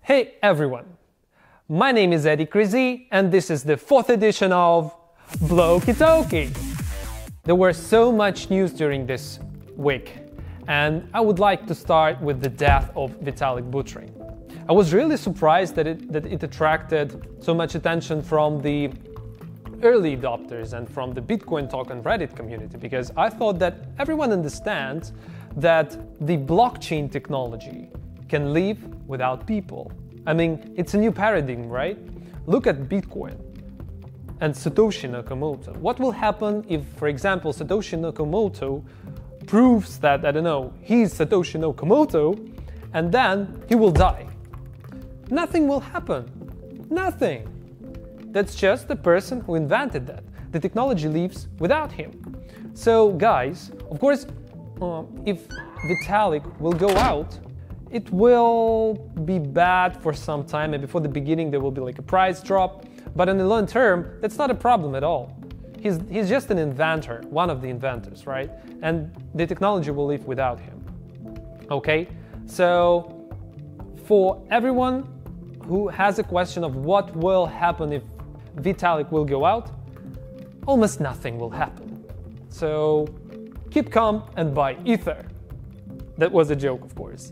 Hey everyone, my name is Eddie Crazy and this is the 4th edition of Blocki Talki. There was so much news during this week and I would like to start with the death of Vitalik Buterin. I was really surprised that it attracted so much attention from the early adopters and from the Bitcoin Talk and Reddit community, because I thought that everyone understands that the blockchain technology can live without people. I mean, it's a new paradigm, right? Look at Bitcoin and Satoshi Nakamoto. What will happen if, for example, Satoshi Nakamoto proves that, I don't know, he's Satoshi Nakamoto and then he will die? Nothing will happen. Nothing. That's just the person who invented that. The technology lives without him. So guys, of course, if Vitalik will go out, it will be bad for some time. Maybe for the beginning there will be like a price drop, but in the long term, that's not a problem at all. He's just an inventor, one of the inventors, right? And the technology will live without him. Okay? So for everyone who has a question of what will happen if Vitalik will go out, almost nothing will happen. So keep calm and buy Ether. That was a joke, of course.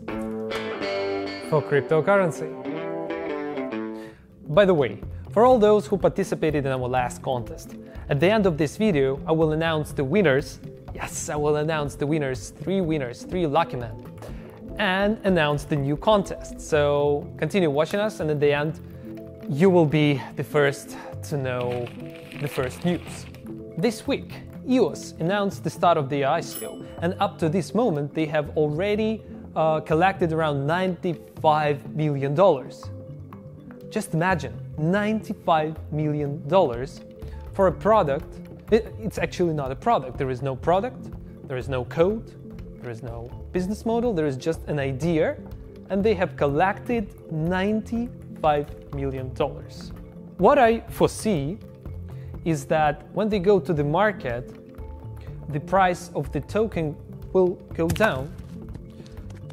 For cryptocurrency. By the way, for all those who participated in our last contest, at the end of this video I will announce the winners. Yes, I will announce the winners, 3 winners, 3 lucky men, and announce the new contest. So continue watching us, and at the end you will be the first to know the first news. This week, EOS announced the start of the ICO, and up to this moment they have already collected around $95 million. Just imagine, $95 million for a product. It's actually not a product. There is no product, there is no code, there is no business model, there is just an idea, and they have collected $95 million. What I foresee is that when they go to the market, the price of the token will go down,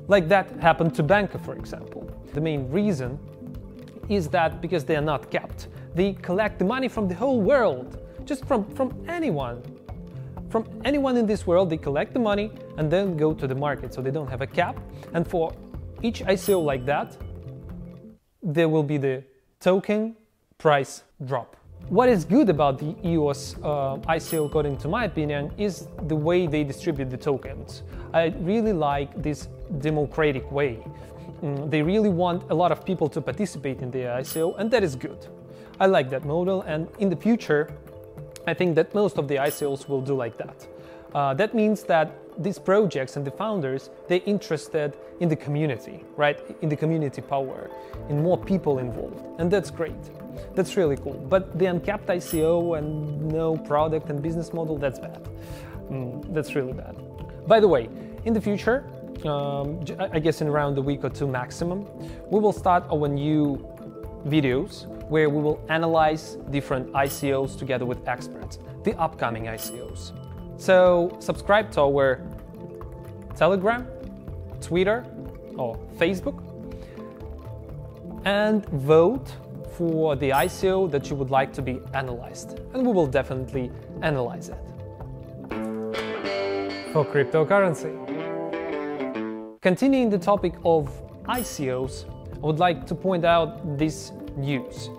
like that happened to Banker, for example. The main reason is that because they are not capped. They collect the money from the whole world, just from anyone. From anyone in this world, they collect the money and then go to the market, so they don't have a cap. And for each ICO like that, there will be the token price drop. What is good about the EOS ICO, according to my opinion, is the way they distribute the tokens. I really like this democratic way. They really want a lot of people to participate in the ICO, and that is good. I like that model, and in the future, I think that most of the ICOs will do like that. That means that these projects and the founders, they're interested in the community, right? In the community power, in more people involved, and that's great. That's really cool. But the uncapped ICO and no product and business model, that's bad. That's really bad. By the way, in the future, I guess in around a week or 2 maximum, we will start our new videos where we will analyze different ICOs together with experts, the upcoming ICOs. So subscribe to our Telegram, Twitter or Facebook, and vote for the ICO that you would like to be analyzed, and we will definitely analyze it. For cryptocurrency. Continuing the topic of ICOs, I would like to point out this news.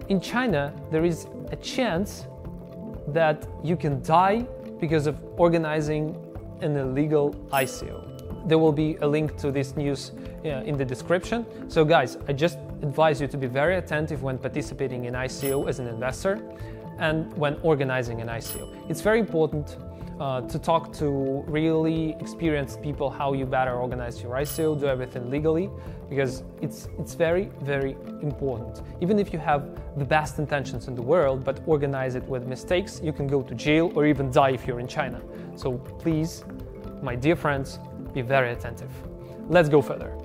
In China, there is a chance that you can die because of organizing an illegal ICO. There will be a link to this news in the description. So guys, I just advise you to be very attentive when participating in ICO as an investor and when organizing an ICO. It's very important to talk to really experienced people how you better organize your ICO, do everything legally, because it's very, very important. Even if you have the best intentions in the world, but organize it with mistakes, you can go to jail or even die if you're in China. So please, my dear friends, be very attentive. Let's go further.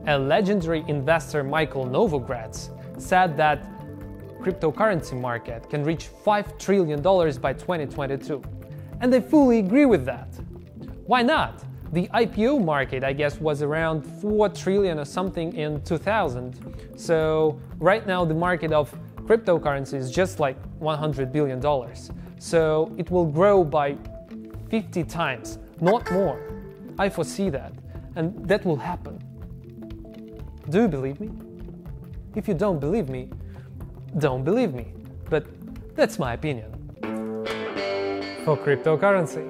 A legendary investor, Michael Novogratz, said that cryptocurrency market can reach $5 trillion by 2022. And I fully agree with that. Why not? The IPO market, I guess, was around 4 trillion or something in 2000. So right now the market of cryptocurrency is just like $100 billion. So it will grow by 50 times, not more. I foresee that, and that will happen. Do you believe me? If you don't believe me, don't believe me. But that's my opinion. For cryptocurrency.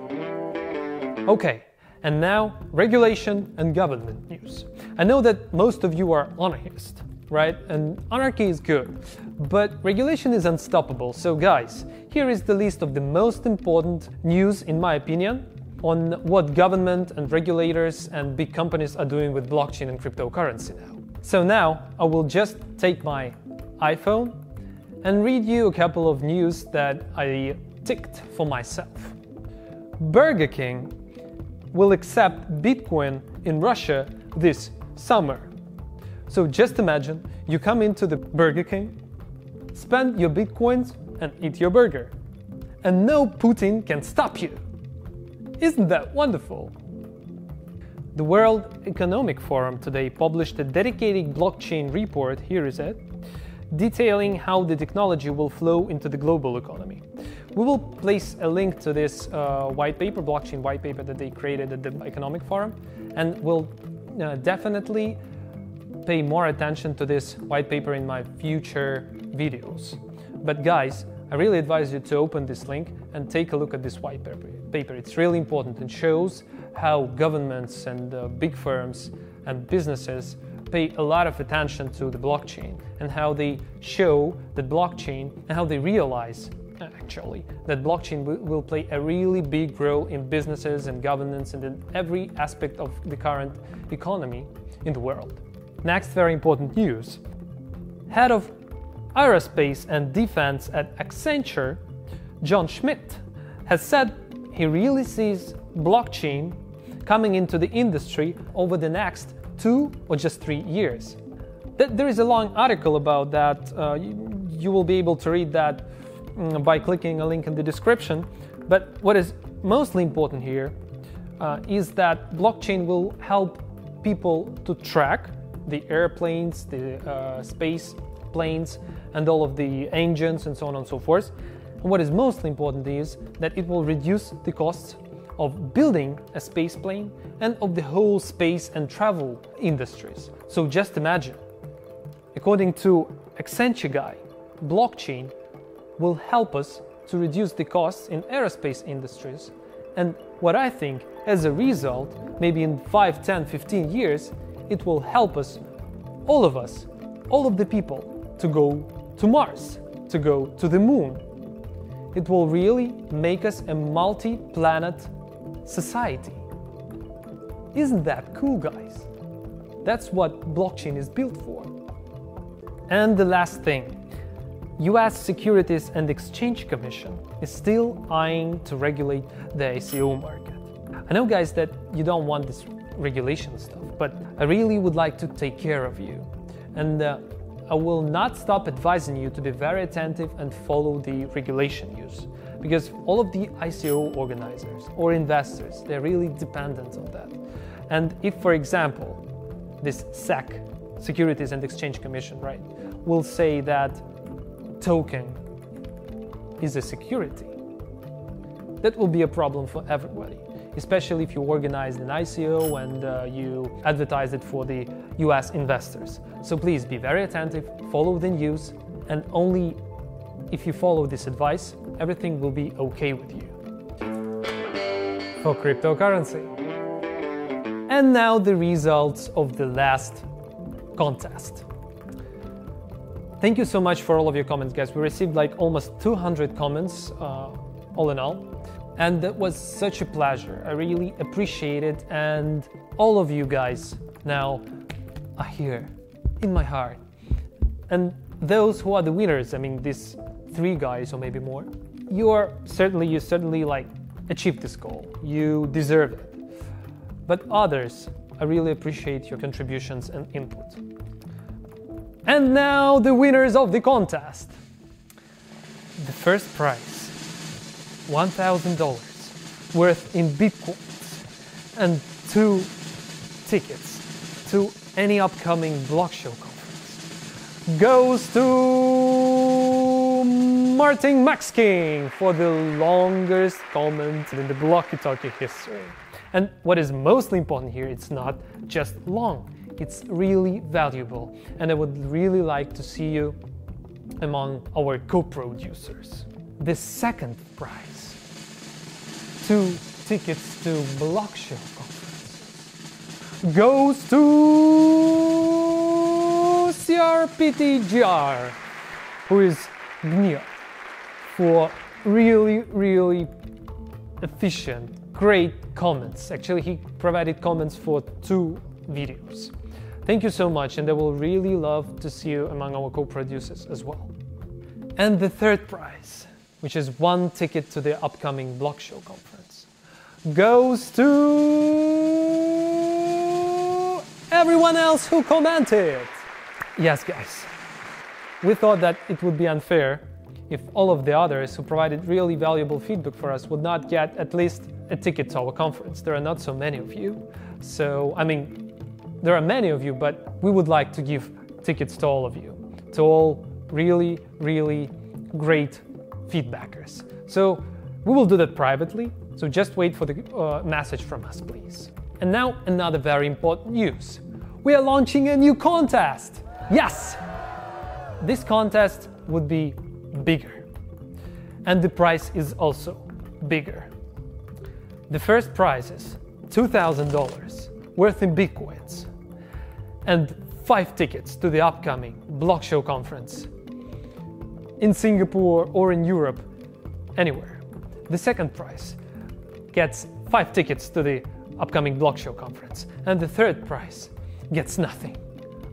Okay, and now regulation and government news. I know that most of you are anarchists, right? And anarchy is good, but regulation is unstoppable. So guys, here is the list of the most important news, in my opinion, on what government and regulators and big companies are doing with blockchain and cryptocurrency now. So now I will just take my iPhone and read you a couple of news that I ticked for myself. Burger King will accept Bitcoin in Russia this summer. So just imagine you come into the Burger King, spend your Bitcoins and eat your burger. And no Putin can stop you. Isn't that wonderful? The World Economic Forum today published a dedicated blockchain report, here is it, detailing how the technology will flow into the global economy. We will place a link to this white paper, blockchain white paper that they created at the Economic Forum, and we'll definitely pay more attention to this white paper in my future videos. But guys, I really advise you to open this link and take a look at this white paper. It's really important and shows how governments and big firms and businesses pay a lot of attention to the blockchain and how they show that blockchain and how they realize actually that blockchain will play a really big role in businesses and governance and in every aspect of the current economy in the world. Next very important news. Head of Aerospace and Defense at Accenture, John Schmidt, has said he really sees blockchain coming into the industry over the next 2 or just 3 years. There is a long article about that. You will be able to read that by clicking a link in the description. But what is mostly important here is that blockchain will help people to track the airplanes, the space planes, and all of the engines and so on and so forth. And what is mostly important is that it will reduce the costs of building a space plane and of the whole space and travel industries. So just imagine, according to Accenture guy, blockchain will help us to reduce the costs in aerospace industries. And what I think, as a result, maybe in 5, 10, 15 years, it will help us, all of us, all of the people, to go to Mars, to go to the moon. It will really make us a multi-planet society. Isn't that cool, guys? That's what blockchain is built for. And the last thing, US Securities and Exchange Commission is still eyeing to regulate the ICO market. I know, guys, that you don't want this regulation stuff, but I really would like to take care of you. And I will not stop advising you to be very attentive and follow the regulation news, because all of the ICO organizers or investors, they're really dependent on that. And if, for example, this SEC, Securities and Exchange Commission, right, will say that token is a security, that will be a problem for everybody, especially if you organize an ICO and you advertise it for the US investors. So please be very attentive, follow the news, and only if you follow this advice, everything will be okay with you. For cryptocurrency. And now the results of the last contest. Thank you so much for all of your comments, guys. We received like almost 200 comments all in all. And that was such a pleasure. I really appreciate it. And all of you guys now are here in my heart. And those who are the winners, I mean, these 3 guys or maybe more, you certainly like achieved this goal. You deserve it. But others, I really appreciate your contributions and input. And now the winners of the contest. The first prize, $1,000 worth in Bitcoins, and 2 tickets to any upcoming BlockShow conference goes to Martin Max King for the longest comment in the Blocki Talki history. And what is mostly important here, it's not just long, it's really valuable. And I would really like to see you among our co-producers. The second prize, 2 tickets to BlockShow conference, goes to CRPTGR, who is Gnia, for really efficient, great comments. Actually, he provided comments for 2 videos. Thank you so much, and I will really love to see you among our co-producers as well. And the third prize, which is 1 ticket to the upcoming BlockShow conference, goes to everyone else who commented. Yes, guys, we thought that it would be unfair if all of the others who provided really valuable feedback for us would not get at least a ticket to our conference. There are not so many of you. So, I mean, there are many of you, but we would like to give tickets to all of you, to all really great feedbackers. So we will do that privately, so just wait for the message from us, please. And now another very important news. We are launching a new contest. Yes! This contest would be bigger, and the prize is also bigger. The first prize is $2,000 worth in Bitcoins and 5 tickets to the upcoming BlockShow conference in Singapore or in Europe, anywhere. The second prize gets 5 tickets to the upcoming BlockShow conference, and the third prize gets nothing.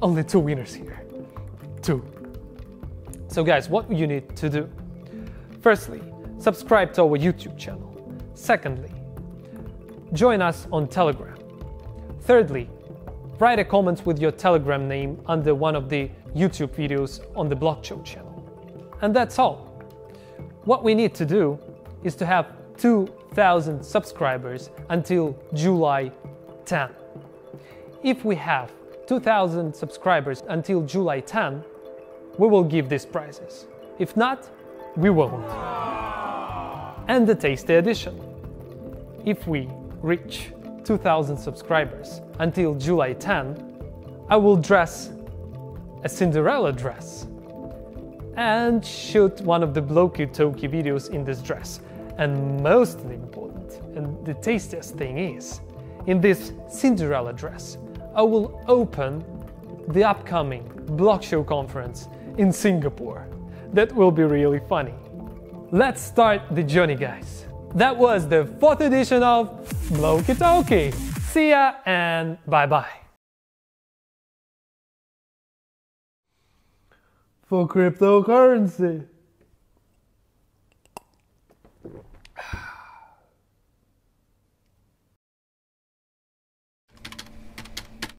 Only 2 winners here. 2. So guys, what you need to do? Firstly, subscribe to our YouTube channel. Secondly, join us on Telegram. Thirdly, write a comment with your Telegram name under one of the YouTube videos on the BlockShow channel. And that's all. What we need to do is to have 2,000 subscribers until July 10. If we have 2,000 subscribers until July 10, we will give these prizes. If not, we won't. And the tasty addition. If we reach 2,000 subscribers until July 10, I will dress a Cinderella dress and shoot one of the Blocki Talki videos in this dress. And most important, and the tastiest thing is, in this Cinderella dress, I will open the upcoming BlockShow conference in Singapore. That will be really funny. Let's start the journey, guys. That was the 4th edition of Blocki Talki. See ya and bye-bye. For cryptocurrency.